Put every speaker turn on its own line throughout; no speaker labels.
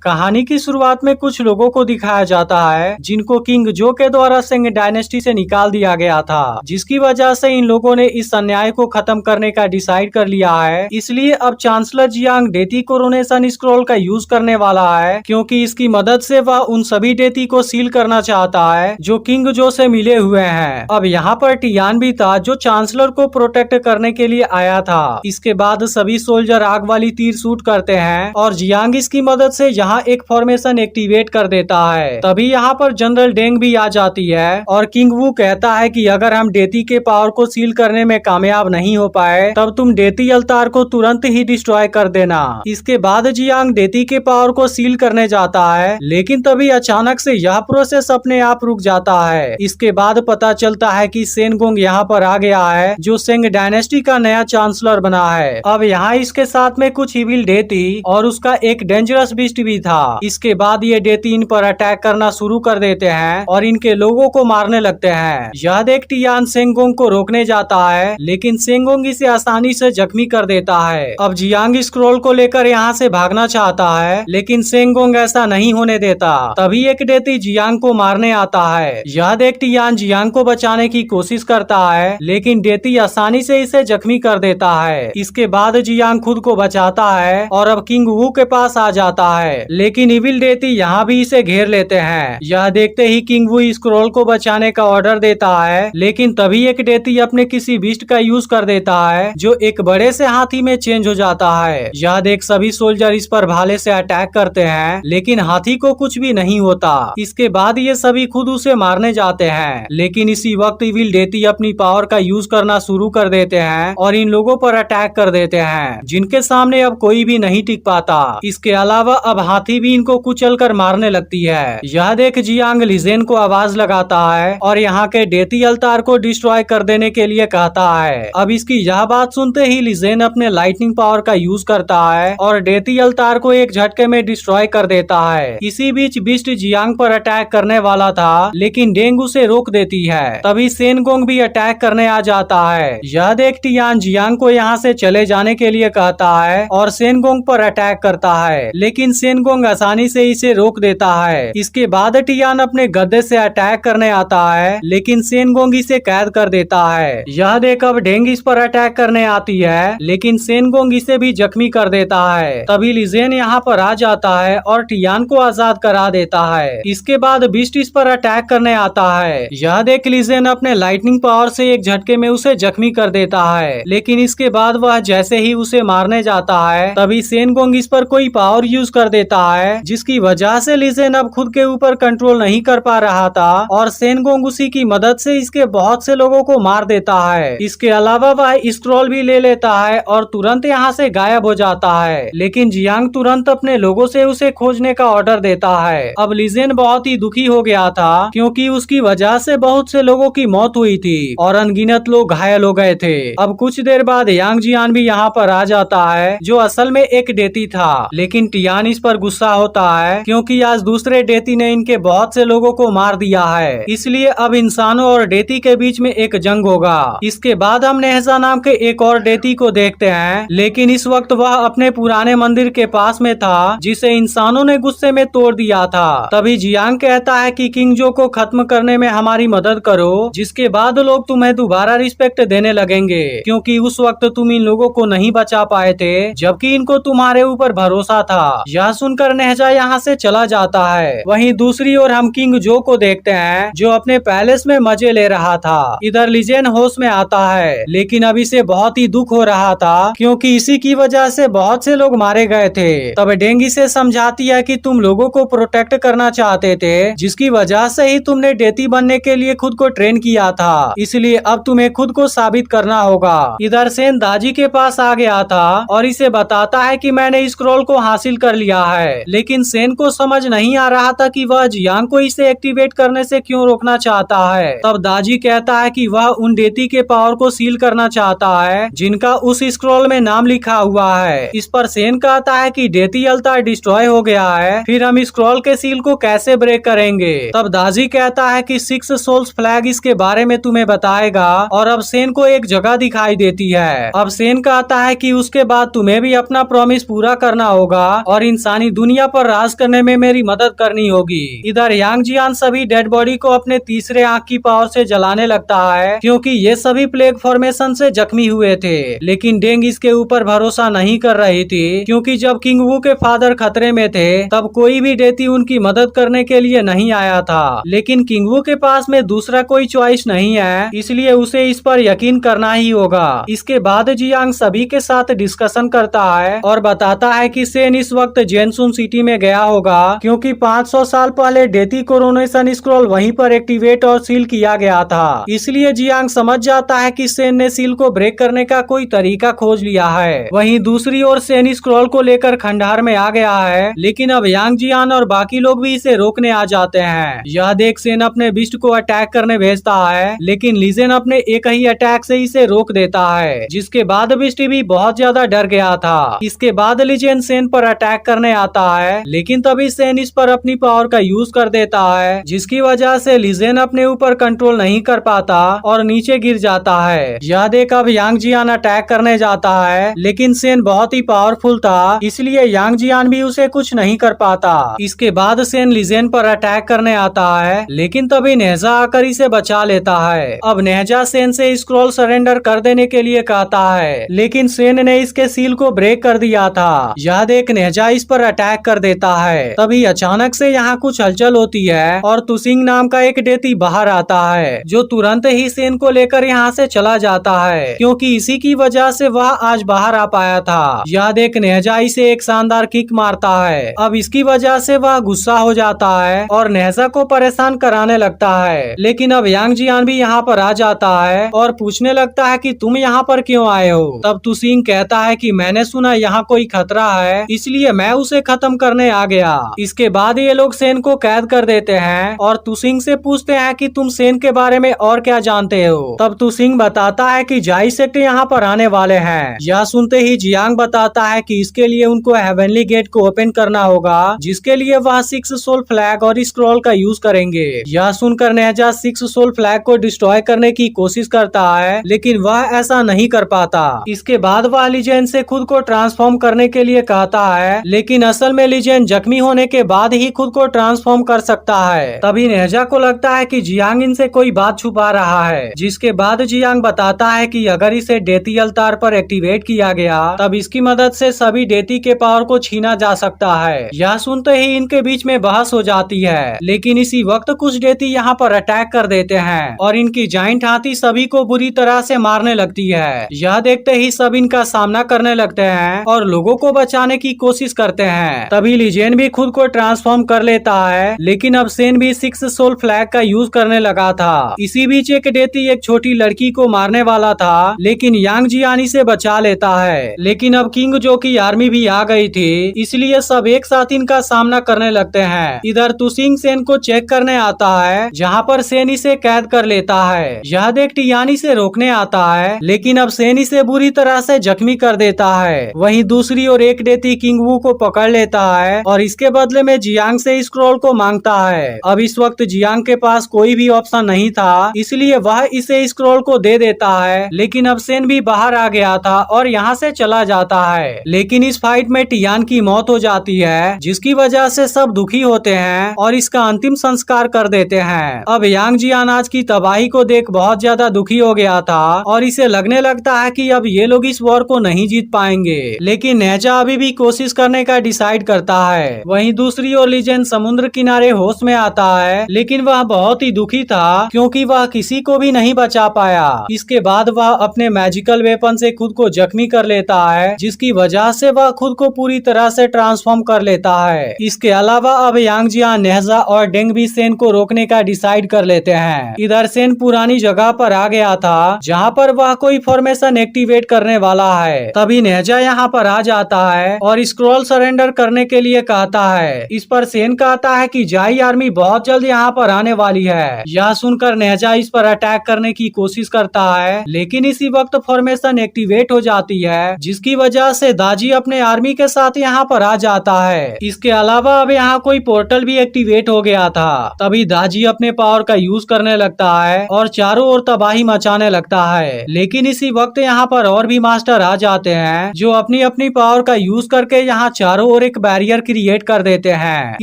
कहानी की शुरुआत में कुछ लोगों को दिखाया जाता है जिनको किंग जो के द्वारा सेंग डायनेस्टी से निकाल दिया गया था, जिसकी वजह से इन लोगों ने इस अन्याय को खत्म करने का डिसाइड कर लिया है। इसलिए अब चांसलर जियांग डेती कोरोनेशन स्क्रॉल का यूज करने वाला है, क्योंकि इसकी मदद से वह उन सभी डेती को सील करना चाहता है जो किंग जो से मिले हुए हैं। अब यहाँ पर टियान भी था जो चांसलर को प्रोटेक्ट करने के लिए आया था। इसके बाद सभी सोल्जर आग वाली तीर शूट करते हैं और जियांग इसकी मदद से यहाँ एक फॉर्मेशन एक्टिवेट कर देता है। तभी यहाँ पर जनरल डेंग भी आ जाती है और किंग वू कहता है कि अगर हम डेती के पावर को सील करने में कामयाब नहीं हो पाए तब तुम डेती अल्तार को तुरंत ही डिस्ट्रॉय कर देना। इसके बाद जियांग डेती के पावर को सील करने जाता है, लेकिन तभी अचानक से यह प्रोसेस अपने आप रुक जाता है। इसके बाद पता चलता है कि सेनगोंग यहाँ पर आ गया है जो सेंग डायनेस्टी का नया चांसलर बना है। अब यहाँ इसके साथ में कुछ इविल डेती और उसका एक डेंजरस बीस्ट भी था। इसके बाद ये डेती इन पर अटैक करना शुरू कर देते हैं और इनके लोगों को मारने लगते हैं। यह देख टियान सेंगोंग को रोकने जाता है, लेकिन सेंगोंग इसे आसानी से जख्मी कर देता है। अब जियांग स्क्रॉल को लेकर यहाँ से भागना चाहता है, लेकिन सेंगोंग ऐसा नहीं होने देता। तभी एक डेती जियांग को मारने आता है। यह देख टियान जियांग को बचाने की कोशिश करता है, लेकिन डेती आसानी से इसे जख्मी कर देता है। इसके बाद जियांग खुद को बचाता है और अब किंग वू के पास आ जाता है, लेकिन इविल डेती यहाँ भी इसे घेर लेते हैं। यह देखते ही किंग वू स्क्रॉल को बचाने का ऑर्डर देता है, लेकिन तभी एक डेती अपने किसी बीस्ट का यूज कर देता है जो एक बड़े से हाथी में चेंज हो जाता है। यह देख सभी सोल्जर इस पर भाले से अटैक करते हैं, लेकिन हाथी को कुछ भी नहीं होता। इसके बाद ये सभी खुद उसे मारने जाते हैं, लेकिन इसी वक्त इविल डेती अपनी पावर का यूज करना शुरू कर देते हैं और इन लोगों पर अटैक कर देते हैं, जिनके सामने अब कोई भी नहीं टिक पाता। इसके अलावा अब हाथी भी इनको कुचल कर मारने लगती है। यह देख जियांग लिजेन को आवाज लगाता है और यहाँ के डेती अल्तार को डिस्ट्रॉय कर देने के लिए कहता है। अब इसकी यह बात सुनते ही लिजेन अपने लाइटनिंग पावर का यूज करता है और डेती अल्तार को एक झटके में डिस्ट्रॉय कर देता है। इसी बीच बिस्ट जियांग पर अटैक करने वाला था, लेकिन डेंग उसे रोक देती है। तभी सेनगोंग भी अटैक करने आ जाता है। यह देख टियान जियांग को यहाँ से चले जाने के लिए कहता है और सेनगोंग पर अटैक करता है, लेकिन सेनगोंग आसानी से इसे रोक देता है। इसके बाद टियान अपने गद्दे से अटैक करने आता है, लेकिन सेनगोंग इसे कैद कर देता है। यह देख अब डेंग इस पर अटैक करने आती है, लेकिन सेनगोंग इसे भी जख्मी कर देता है। तभी लिजेन यहाँ पर आ जाता है और टियान को आजाद करा देता है। इसके बाद बिस्ट इस पर अटैक करने आता है। यह देख लिजेन अपने लाइटनिंग पावर से एक झटके में उसे जख्मी कर देता है, लेकिन इसके बाद वह जैसे ही उसे मारने जाता है तभी सेनगोंग इस पर कोई पावर यूज कर देता है, जिसकी वजह से लिजेन अब खुद के ऊपर कंट्रोल नहीं कर पा रहा था और सेनगोंग उसी की मदद से इसके बहुत से लोगों को मार देता है। इसके अलावा वह स्क्रॉल भी ले लेता है और तुरंत यहाँ से गायब हो जाता है, लेकिन जियांग तुरंत अपने लोगों से उसे खोजने का ऑर्डर देता है। अब लिजेन बहुत ही दुखी हो गया था, क्योंकि उसकी वजह से बहुत से लोगों की मौत हुई थी और अनगिनत लोग घायल हो गए थे। अब कुछ देर बाद यांग जियान भी यहाँ पर आ जाता है, जो असल में एक डेती था, लेकिन टियान इस पर गुस्सा होता है क्योंकि आज दूसरे डेती ने इनके बहुत से लोगों को मार दिया है। इसलिए अब इंसानों और डेती के बीच में एक जंग होगा। इसके बाद हम नेहजा नाम के एक और डेती को देखते हैं, लेकिन इस वक्त वह अपने पुराने मंदिर के पास में था, जिसे इंसानों ने गुस्से में तोड़ दिया था। तभी जियांग कहता है कि किंग जो को खत्म करने में हमारी मदद करो, जिसके बाद लोग तुम्हें दोबारा रिस्पेक्ट देने लगेंगे, क्योंकि उस वक्त तुम इन लोगों को नहीं बचा पाए थे, जबकि इनको तुम्हारे ऊपर भरोसा था। यह सुनकर नेहजा यहाँ से चला जाता है। वहीं दूसरी ओर हम किंग जो को देखते हैं, जो अपने पैलेस में मजे ले रहा था। इधर लिजेन होश में आता है, लेकिन अब इसे बहुत ही दुख हो रहा था, क्योंकि इसी की वजह से बहुत से लोग मारे गए थे। तब डेंगी से समझाती है कि तुम लोगों को प्रोटेक्ट करना चाहते थे, जिसकी वजह से ही तुमने डेती बनने के लिए खुद को ट्रेन किया था, इसलिए अब तुम्हें खुद को साबित करना होगा। इधर सेन दाजी के पास आ गया था और इसे बताता है कि मैंने स्क्रॉल को हासिल कर लिया है, लेकिन सेन को समझ नहीं आ रहा था कि वह जियांग को इसे एक्टिवेट करने से क्यों रोकना चाहता है। तब दाजी कहता है कि वह उन डेती के पावर को सील करना चाहता है जिनका उस स्क्रॉल में नाम लिखा हुआ है। इस पर सेन कहता है कि डेती अल्तार डिस्ट्रॉय हो गया है, फिर हम स्क्रॉल के सील को कैसे ब्रेक करेंगे। तब दाजी कहता है कि 6 सोल्स फ्लैग इसके बारे में तुम्हें बताएगा, और अब सेन को एक जगह दिखाई देती है। अब सेन कहता है कि उसके बाद तुम्हें भी अपना प्रॉमिस पूरा करना होगा और इंसानी दुनिया पर राज करने में मेरी मदद करनी होगी। इधर यांग जियान सभी डेड बॉडी को अपने तीसरे आंख की पावर से जलाने लगता है, क्योंकि ये सभी प्लेग फॉर्मेशन से जख्मी हुए थे। लेकिन डेंग इसके ऊपर भरोसा नहीं कर रही थी, क्योंकि जब किंग वू के फादर खतरे में थे तब कोई भी डेती उनकी मदद करने के लिए नहीं आया था। लेकिन किंग वू के पास में दूसरा कोई चॉइस नहीं है, इसलिए उसे इस पर यकीन करना ही होगा। इसके बाद जियांग सभी के साथ डिस्कशन करता है और बताता है कि सेन इस वक्त जेनसुन सिटी में गया होगा, क्योंकि 500 साल पहले डेती कोरोनेशन स्क्रॉल वहीं पर एक्टिवेट और सील किया गया था। इसलिए जियांग समझ जाता है कि सेन ने सील को ब्रेक करने का कोई तरीका खोज लिया है। वहीं दूसरी ओर सेन स्क्रॉल को लेकर खंडहर में आ गया है, लेकिन अब यांग जियान और बाकी लोग भी इसे रोकने आ जाते हैं। यह देख सेन अपने बिस्ट को अटैक करने भेजता है, लेकिन लीजेन अपने एक ही अटैक से इसे रोक देता है, जिसके बाद बिस्ट भी बहुत ज्यादा डर गया था। इसके बाद लीजेन सेन पर अटैक करने आता है, लेकिन तभी सेन इस पर अपनी पावर का यूज कर देता है, जिसकी वजह से लीजेन अपने ऊपर कंट्रोल नहीं कर पाता और नीचे गिर जाता है। यह देख अब यांग जियान अटैक करने जाता है, लेकिन सेन बहुत ही पावरफुल था, इसलिए यांग जियान भी उसे कुछ नहीं कर पाता। इसके बाद सेन लीजेन पर अटैक करने आता है, लेकिन तभी नेहजा आकर इसे बचा लेता है। अब नेहजा सेन से स्क्रॉल सरेंडर कर देने के लिए कहता है, लेकिन सेन ने इसके सील को ब्रेक कर दिया था। यह देख नेहजा इस पर अटैक कर देता है। तभी अचानक से यहाँ कुछ हलचल होती है और तुसिंग नाम का एक डेती बाहर आता है, जो तुरंत ही सेन को लेकर यहाँ से चला जाता है, क्योंकि इसी की वजह से वह आज बाहर आ पाया था। यह देख नेहजा इसे एक शानदार किक मारता है। अब इसकी वजह से वह गुस्सा हो जाता है और नेहजा को परेशान कराने लगता है। लेकिन अब यांग जियान भी यहाँ पर आ जाता है और पूछने लगता है कि तुम यहाँ पर क्यों आए हो। तब तुसिंग कहता है कि मैंने सुना यहाँ कोई खतरा है, इसलिए मैं उसे खत्म करने आ गया। इसके बाद ये लोग सेन को कैद कर देते हैं और तुसिंग से पूछते हैं कि तुम सेन के बारे में और क्या जानते हो। तब तुसिंग बताता है कि जाई सेक्ट यहाँ पर आने वाले हैं। यह सुनते ही जियांग बताता है कि इसके लिए उनको हेवनली गेट को ओपन करना होगा, जिसके लिए वह 6 सोल फ्लैग और स्क्रॉल का यूज करेंगे। यह सुनकर नेहजा 6 सोल फ्लैग को डिस्ट्रॉय करने की कोशिश करता है, लेकिन वह ऐसा नहीं कर पाता। इसके बाद वह लीजेन से खुद को ट्रांसफॉर्म करने के लिए कहता है, लेकिन असल में लीजेन जख्मी होने के बाद ही खुद को ट्रांसफॉर्म कर सकता है। तभी नेहजा को लगता है कि जियांग इनसे कोई बात छुपा रहा है, जिसके बाद जियांग बताता है कि अगर इसे डेती अल्तार पर एक्टिवेट किया गया तब इसकी मदद से सभी डेती के पावर को छीना जा सकता है। यह सुनते ही इनके बीच में बहस हो जाती है, लेकिन इसी वक्त कुछ डेती यहाँ पर अटैक कर देते हैं और इनकी जाइंट हाथी सभी को बुरी तरह से मारने लगती है। यह देखते ही सब इनका सामना करने लगते हैं और लोगों को बचाने की कोशिश करते हैं। तभी लीजेन भी खुद को ट्रांसफॉर्म कर लेता है, लेकिन अब सेन भी 6 सोल फ्लैग का यूज करने लगा था। इसी बीच एक डेती एक छोटी लड़की को मारने वाला था, लेकिन यांग जियान से बचा लेता है। लेकिन अब किंग जो की आर्मी भी आ गई थी, इसलिए सब एक साथ इनका सामना करने लगते हैं। इधर तुसिंग सेन को चेक करने आता है, जहाँ पर सेन इसे कैद कर लेता है। यह देख टियान इसे रोकने आता है, लेकिन अब सेन इसे बुरी तरह से जख्मी कर देता है। वहीं दूसरी ओर एक डेती किंग वू को पकड़ लेता है और इसके बदले में जियांग से स्क्रॉल को मांगता है। अब इस वक्त जियांग के पास कोई भी ऑप्शन नहीं था, इसलिए वह इसे स्क्रॉल को दे देता है। लेकिन अब सेन भी बाहर आ गया था और यहाँ से चला जाता है। लेकिन इस फाइट में टियान की मौत हो जाती है, जिसकी वजह से सब दुखी होते हैं और इसका अंतिम संस्कार कर देते हैं। अब यांग जियान आज की तबाही को देख बहुत ज्यादा दुखी हो गया था और इसे लगने लगता है कि अब ये लोग इस वॉर को नहीं जीत पाएंगे। लेकिन नेहजा अभी भी कोशिश करने का डिसाइड करता है। वहीं दूसरी ओर लीजेन समुद्र किनारे होश में आता है, लेकिन वह बहुत ही दुखी था क्योंकि वह किसी को भी नहीं बचा पाया। इसके बाद वह अपने मैजिकल वेपन से खुद को जख्मी कर लेता है, जिसकी वजह से वह खुद को पूरी तरह से ट्रांसफॉर्म कर लेता है। इसके अलावा अब यांग जियान, नेहजा और डेंग भी सेन को रोकने का डिसाइड कर लेते हैं। इधर सेन पुरानी जगह पर आ गया था, जहाँ पर वह कोई फॉर्मेशन एक्टिवेट करने वाला है। तभी नेहजा यहाँ पर आ जाता है और स्क्रॉल सरेंडर करने के लिए कहता है। इस पर सेन कहता है कि जाई आर्मी बहुत जल्द यहाँ पर आने वाली है। यह सुनकर नेहजा इस पर अटैक करने की कोशिश करता है, लेकिन इसी वक्त फॉर्मेशन एक्टिवेट हो जाती है, जिसकी वजह से दाजी अपने आर्मी के साथ यहाँ पर आ जाता है। इसके अलावा अब यहाँ कोई पोर्टल भी एक्टिवेट हो गया था। तभी दाजी अपने पावर का यूज करने लगता है और चारों ओर तबाही मचाने लगता है। लेकिन इसी वक्त यहाँ पर और भी मास्टर आ जाते हैं, जो अपनी अपनी पावर का यूज करके यहाँ चारों ओर ओर एक बैरियर क्रिएट कर देते हैं।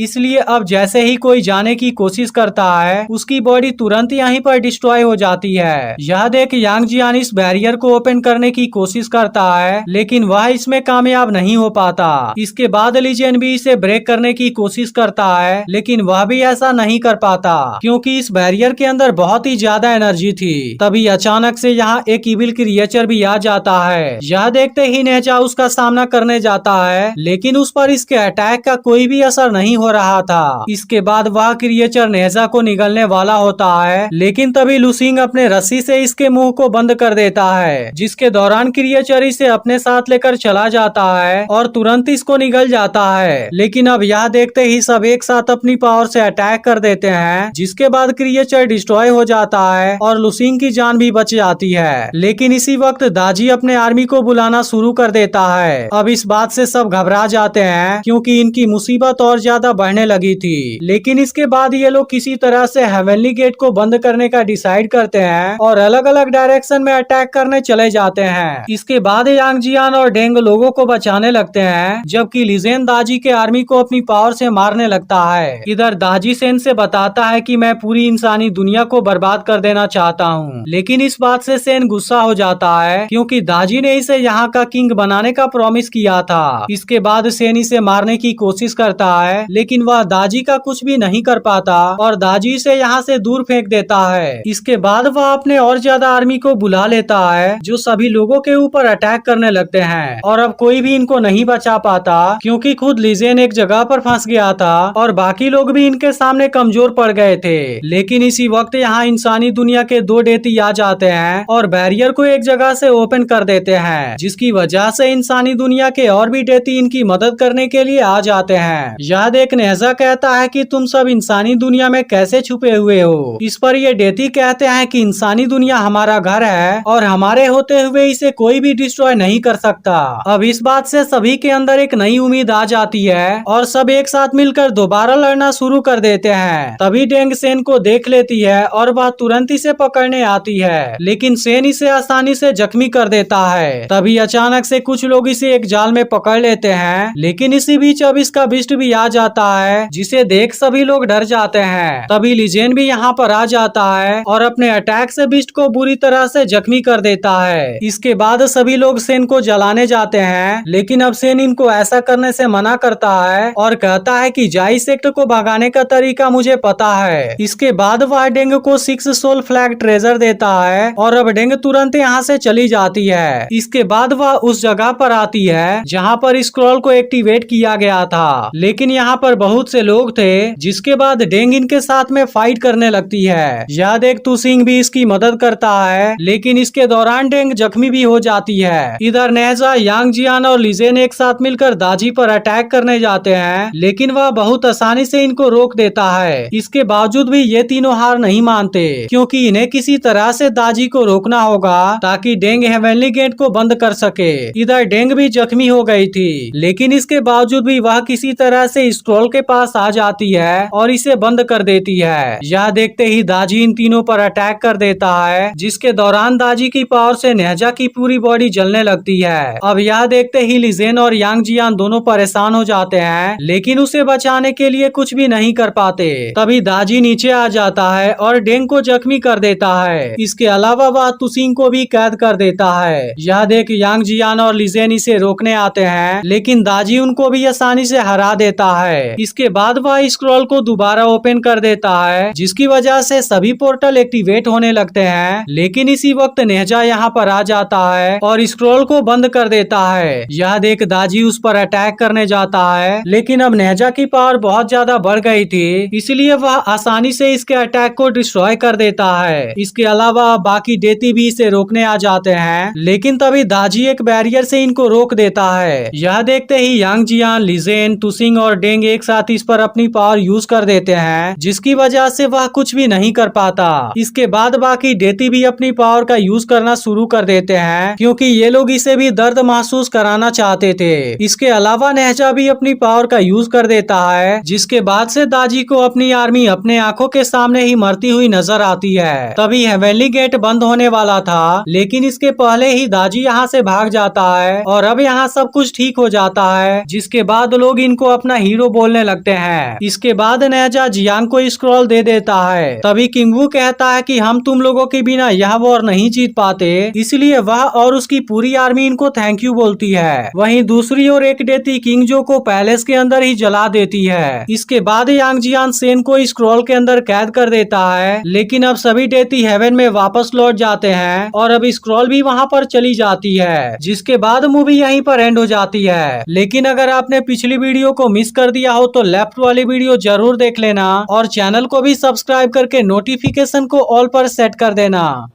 इसलिए अब जैसे ही कोई जाने की कोशिश करता है उसकी बॉडी तुरंत यहीं पर डिस्ट्रॉय हो जाती है। यह देख यांग जियान इस बैरियर को ओपन करने की कोशिश करता है लेकिन वह इसमें कामयाब नहीं हो पाता। इसके बाद लीजेन भी इसे ब्रेक करने की कोशिश करता है लेकिन वह भी ऐसा नहीं कर पाता क्योंकि इस बैरियर के अंदर बहुत ही ज्यादा एनर्जी थी। तभी अचानक से यहाँ एक इविल क्रिएचर भी आ जाता है। यह देखते ही नेजा उसका सामना करने जाता है लेकिन उस पर इसके अटैक का कोई भी असर नहीं हो रहा था। इसके बाद वह क्रिएचर नेजा को निगलने वाला होता है लेकिन तभी लुसिंग अपने रस्सी से इसके मुंह को बंद कर देता है, जिसके दौरान क्रिएचर इसे अपने साथ लेकर चला जाता है और तुरंत इसको निगल जाता है। लेकिन अब यह देखते ही सब एक साथ अपनी पावर से अटैक कर देते हैं, जिसके बाद क्रिएचर डिस्ट्रॉय हो जाता है और लुसिंग की जान भी बच जाती है। लेकिन इसी वक्त दाजी अपने आर्मी को बुलाना शुरू कर देता है। अब इस बात से सब घबरा जाते हैं क्योंकि इनकी मुसीबत और ज्यादा बढ़ने लगी थी। लेकिन इसके बाद ये लोग किसी तरह से हेवनली गेट को बंद करने का डिसाइड करते हैं और अलग अलग डायरेक्शन में अटैक करने चले जाते हैं। इसके बाद यांग जियान और डेंग लोगों को बचाने लगते हैं, जबकि लिजेन दाजी के आर्मी को अपनी पावर से मारने लगता है। इधर दाजी सेन से बताता है कि मैं पूरी इंसानी दुनिया को बर्बाद कर देना चाहता हूँ, लेकिन इस बात से सेन गुस्सा हो जाता है क्योंकि दाजी ने इसे यहाँ का किंग बनाने का प्रॉमिस किया था। इसके बाद सेन इसे मारने की कोशिश करता है लेकिन वह दाजी का कुछ भी नहीं कर पाता और दाजी इसे यहाँ से दूर फेंक देता है। इसके बाद वह अपने और ज्यादा आर्मी को बुला लेता है जो सभी लोगों के ऊपर अटैक करने लगते हैं और अब कोई भी इनको नहीं बचा पाता क्योंकि खुद लिजेन एक जगह पर फंस गया था और बाकी लोग भी इनके सामने कमजोर पड़ गए थे। लेकिन इसी वक्त यहाँ इंसानी दुनिया के दो डेती आ जाते हैं और बैरियर को एक जगह से ओपन कर देते हैं, जिसकी वजह से इंसानी दुनिया के और भी डेती इनकी मदद करने के लिए आ जाते हैं। यह देख नेजा कहता है कि तुम सब इंसानी दुनिया में कैसे छुपे हुए हो। इस पर ये डेती कहते हैं कि इंसानी दुनिया हमारा घर है और हमारे होते हुए इसे कोई भी डिस्ट्रॉय नहीं कर सकता। अब इस बात से सभी के अंदर एक नई उम्मीद आ जाती है और सब एक साथ मिलकर दोबारा लड़ना शुरू कर देते हैं। तभी डेंग सेन को देख लेती है और वह तुरंत इसे पकड़ने आती है, लेकिन सेन इसे आसानी से जख्मी कर देता है। तभी अचानक से कुछ लोग इसे एक जाल में पकड़ लेते हैं, लेकिन इसी बीच अब इसका बिस्ट भी आ जाता है, जिसे देख सभी लोग डर जाते हैं। तभी लिजेन भी यहाँ पर आ जाता है और अपने अटैक से बिस्ट को बुरी तरह से जख्मी कर देता है। इसके बाद सभी लोग सेन को जलाने जाते हैं, लेकिन अब सेन इनको ऐसा करने से मना करता है और कहता है कि जाई सेक्ट को भगाने का तरीका मुझे पता है। इसके बाद वह डेंग को 6 सोल फ्लैग ट्रेजर देता है और अब डेंग तुरंत यहाँ से चली जाती है। इसके बाद वह उस जगह पर आती है जहाँ पर स्क्रॉल को एक्टिवेट किया गया था, लेकिन यहाँ पर बहुत से लोग थे, जिसके बाद डेंग इनके साथ में फाइट करने लगती है। यह देख तुसिंग भी इसकी मदद करता है, लेकिन इसके दौरान डेंग जख्मी भी हो जाती है। इधर नेजा, यांग जियान और लिजेन एक साथ मिलकर दाजी पर अटैक करने जाते हैं, लेकिन वह बहुत आसानी से इनको रोक देता है। इसके बावजूद भी ये तीनों हार नहीं मानते क्योंकि इन्हें किसी तरह से दाजी को रोकना होगा ताकि डेंग हेवनली गेट को बंद कर सके। इधर डेंग भी जख्मी हो गई थी, लेकिन इसके बावजूद भी वह किसी तरह से स्क्रॉल के पास आ जाती है और इसे बंद कर देती है। यह देखते ही दाजी इन तीनों पर अटैक कर देता है, जिसके दौरान दाजी की पावर से नेजा की पूरी बॉडी जलने लगती है। अब यह देखते ही लिजेन और यांग जियान दोनों परेशान हो जाते हैं, लेकिन उसे बचाने के लिए कुछ भी नहीं कर पाते। तभी दाजी नीचे आ जाता है और डेंग को जख्मी कर देता है। इसके अलावा वह तुसिंग को भी कैद कर देता है। यह देख यांग जियान और लिजेन इसे रोकने आते हैं, लेकिन दाजी उनको भी आसानी से हरा देता है। इसके बाद वह स्क्रॉल को दोबारा ओपन कर देता है, जिसकी वजह से सभी पोर्टल एक्टिवेट होने लगते हैं। लेकिन इसी वक्त नेजा यहाँ पर आ जाता है और स्क्रॉल को बंद कर देता है। यह देख दाजी उस पर अटैक करने जाता है, लेकिन अब नेजा की पावर बहुत ज्यादा बढ़ गई थी, इसलिए वह आसानी से इसके अटैक को डिस्ट्रॉय कर देता है। इसके अलावा बाकी डेती भी इसे रोकने आ जाते हैं, लेकिन तभी दाजी एक बैरियर से इनको रोक देता है। यह देखते ही यांग जियान, लिजेन, तुसिंग और डेंग एक साथ इस पर अपनी पावर यूज कर देते हैं, जिसकी वजह से वह कुछ भी नहीं कर पाता। इसके बाद बाकी डेती भी अपनी पावर का यूज करना शुरू कर देते हैं, क्योंकि ये लोग इसे भी दर्द महसूस कराना चाहते थे। इसके अलावा नेजा भी अपनी पावर का यूज कर देता है, जिसके बाद से दाजी को अपनी आर्मी अपने आंखों के सामने ही मरती हुई नजर आती है। तभी हेवनली गेट बंद होने वाला था, लेकिन इसके पहले ही दाजी यहाँ से भाग जाता है और अब यहाँ सब कुछ ठीक हो जाता है, जिसके बाद लोग इनको अपना हीरो बोलने लगते हैं। इसके बाद नेजा जियांग को स्क्रॉल दे देता है। तभी किंग वू कहता है कि हम तुम लोगों के बिना यह वॉर नहीं जीत पाते, इसलिए वह और उसकी पूरी आर्मी इनको थैंक यू बोलती है। वहीं दूसरी ओर एक डेती किंग जो को पैलेस के अंदर ही जला देती है। इसके बाद यांग जियान सेन को स्क्रॉल के अंदर कैद कर देता है, लेकिन अब सभी डेती हेवन में वापस लौट जाते हैं और अब स्क्रॉल भी वहां पर चली जाती है, जिसके बाद मूवी यहीं पर एंड हो जाती है। लेकिन अगर आपने पिछली वीडियो को मिस कर दिया हो तो लेफ्ट वाली वीडियो जरूर देख लेना और चैनल को भी सब्सक्राइब करके नोटिफिकेशन को ऑल पर सेट कर देना।